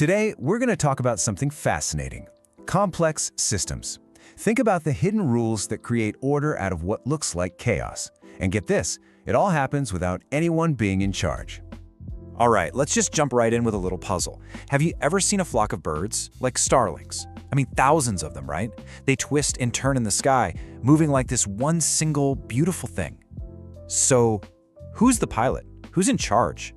Today, we're going to talk about something fascinating: complex systems. Think about the hidden rules that create order out of what looks like chaos. And get this, it all happens without anyone being in charge. All right, let's just jump right in with a little puzzle. Have you ever seen a flock of birds, like starlings? I mean, thousands of them, right? They twist and turn in the sky, moving like this one single beautiful thing. So, who's the pilot? Who's in charge?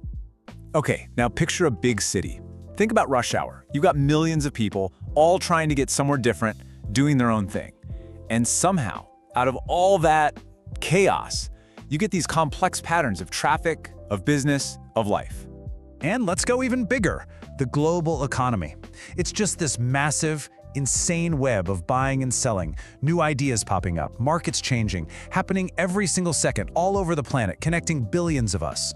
Okay, now picture a big city. Think about rush hour. You've got millions of people all trying to get somewhere different, doing their own thing. And somehow, out of all that chaos, you get these complex patterns of traffic, of business, of life. And let's go even bigger, the global economy. It's just this massive, insane web of buying and selling, new ideas popping up, markets changing, happening every single second all over the planet, connecting billions of us.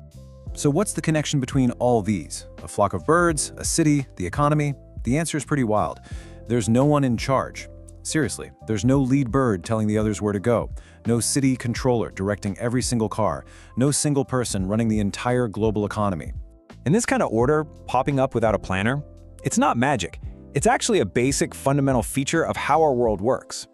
So what's the connection between all these? A flock of birds, a city, the economy? The answer is pretty wild. There's no one in charge. Seriously, there's no lead bird telling the others where to go, no city controller directing every single car, no single person running the entire global economy. And this kind of order, popping up without a planner, it's not magic. It's actually a basic, fundamental feature of how our world works.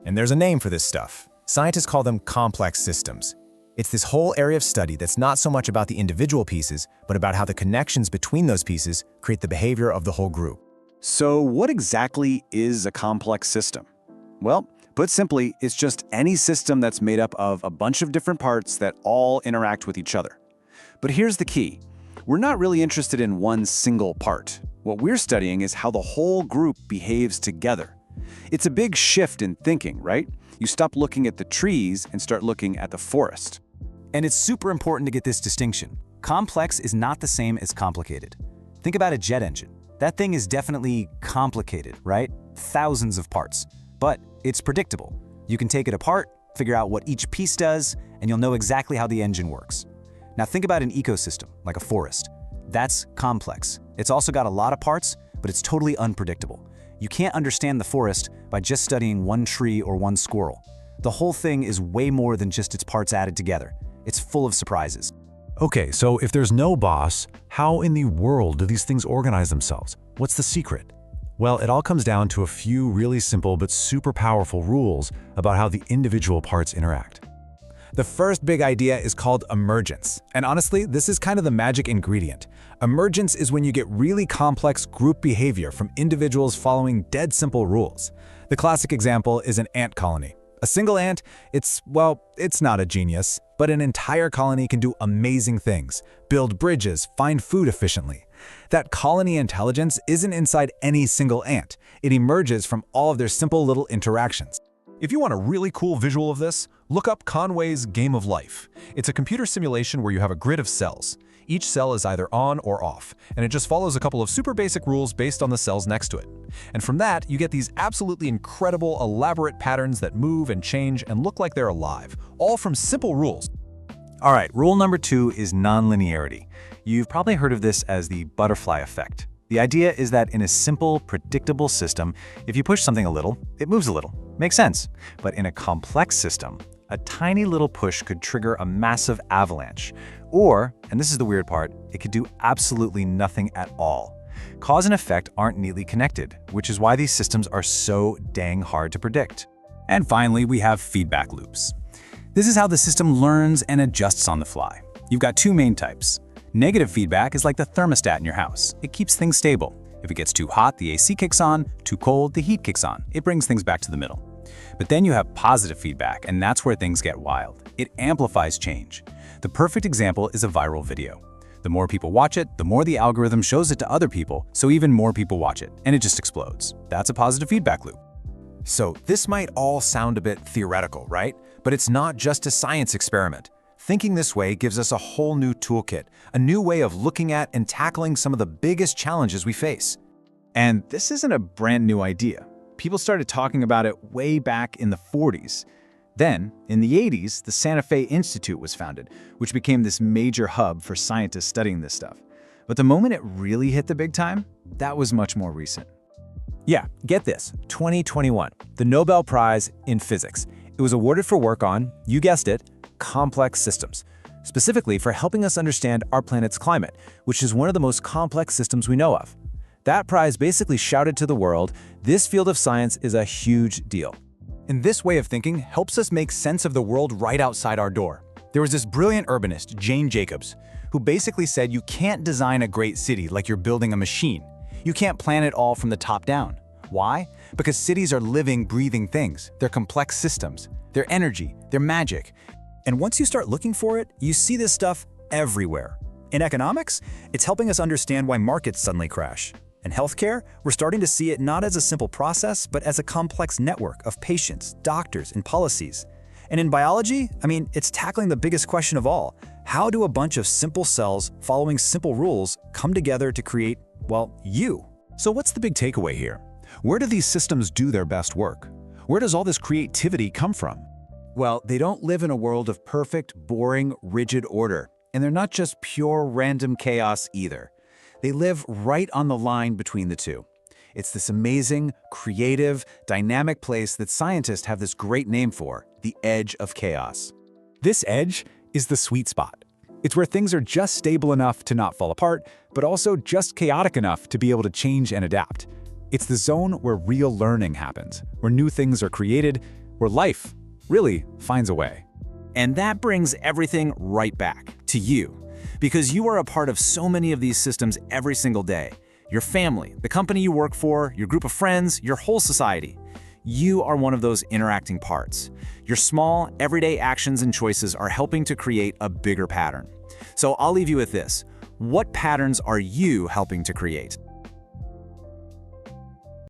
And there's a name for this stuff. Scientists call them complex systems. It's this whole area of study that's not so much about the individual pieces, but about how the connections between those pieces create the behavior of the whole group. So what exactly is a complex system? Well, put simply, it's just any system that's made up of a bunch of different parts that all interact with each other. But here's the key. We're not really interested in one single part. What we're studying is how the whole group behaves together. It's a big shift in thinking, right? You stop looking at the trees and start looking at the forest. And it's super important to get this distinction. Complex is not the same as complicated. Think about a jet engine. That thing is definitely complicated, right? Thousands of parts. But it's predictable. You can take it apart, figure out what each piece does, and you'll know exactly how the engine works. Now think about an ecosystem, like a forest. That's complex. It's also got a lot of parts, but it's totally unpredictable. You can't understand the forest by just studying one tree or one squirrel. The whole thing is way more than just its parts added together. It's full of surprises. Okay, so if there's no boss, how in the world do these things organize themselves? What's the secret? Well, it all comes down to a few really simple but super powerful rules about how the individual parts interact. The first big idea is called emergence. And honestly, this is kind of the magic ingredient. Emergence is when you get really complex group behavior from individuals following dead simple rules. The classic example is an ant colony. A single ant, it's not a genius, but an entire colony can do amazing things, build bridges, find food efficiently. That colony intelligence isn't inside any single ant. It emerges from all of their simple little interactions. If you want a really cool visual of this, look up Conway's Game of Life. It's a computer simulation where you have a grid of cells. Each cell is either on or off, and it just follows a couple of super basic rules based on the cells next to it. And from that, you get these absolutely incredible, elaborate patterns that move and change and look like they're alive, all from simple rules. All right, rule number 2 is nonlinearity. You've probably heard of this as the butterfly effect. The idea is that in a simple, predictable system, if you push something a little, it moves a little. Makes sense. But in a complex system, a tiny little push could trigger a massive avalanche. Or, and this is the weird part, it could do absolutely nothing at all. Cause and effect aren't neatly connected, which is why these systems are so dang hard to predict. And finally, we have feedback loops. This is how the system learns and adjusts on the fly. You've got two main types. Negative feedback is like the thermostat in your house. It keeps things stable. If it gets too hot, the AC kicks on, too cold, the heat kicks on. It brings things back to the middle. But then you have positive feedback, and that's where things get wild. It amplifies change. The perfect example is a viral video. The more people watch it, the more the algorithm shows it to other people, so even more people watch it, and it just explodes. That's a positive feedback loop. So this might all sound a bit theoretical, right? But it's not just a science experiment. Thinking this way gives us a whole new toolkit, a new way of looking at and tackling some of the biggest challenges we face. And this isn't a brand new idea. People started talking about it way back in the 40s. Then, in the 80s, the Santa Fe Institute was founded, which became this major hub for scientists studying this stuff. But the moment it really hit the big time, that was much more recent. Yeah, get this, 2021, the Nobel Prize in Physics. It was awarded for work on, you guessed it, complex systems, specifically for helping us understand our planet's climate, which is one of the most complex systems we know of. That prize basically shouted to the world, this field of science is a huge deal. And this way of thinking helps us make sense of the world right outside our door. There was this brilliant urbanist, Jane Jacobs, who basically said you can't design a great city like you're building a machine. You can't plan it all from the top down. Why? Because cities are living, breathing things. They're complex systems. They're energy. They're magic. And once you start looking for it, you see this stuff everywhere. In economics, it's helping us understand why markets suddenly crash. In healthcare, we're starting to see it not as a simple process, but as a complex network of patients, doctors, and policies. And in biology, it's tackling the biggest question of all. How do a bunch of simple cells following simple rules come together to create, well, you? So what's the big takeaway here? Where do these systems do their best work? Where does all this creativity come from? Well, they don't live in a world of perfect, boring, rigid order. And they're not just pure random chaos either. They live right on the line between the two. It's this amazing, creative, dynamic place that scientists have this great name for, the edge of chaos. This edge is the sweet spot. It's where things are just stable enough to not fall apart, but also just chaotic enough to be able to change and adapt. It's the zone where real learning happens, where new things are created, where life really finds a way. And that brings everything right back to you, because you are a part of so many of these systems every single day. Your family, the company you work for, your group of friends, your whole society. You are one of those interacting parts. Your small, everyday actions and choices are helping to create a bigger pattern. So I'll leave you with this. What patterns are you helping to create?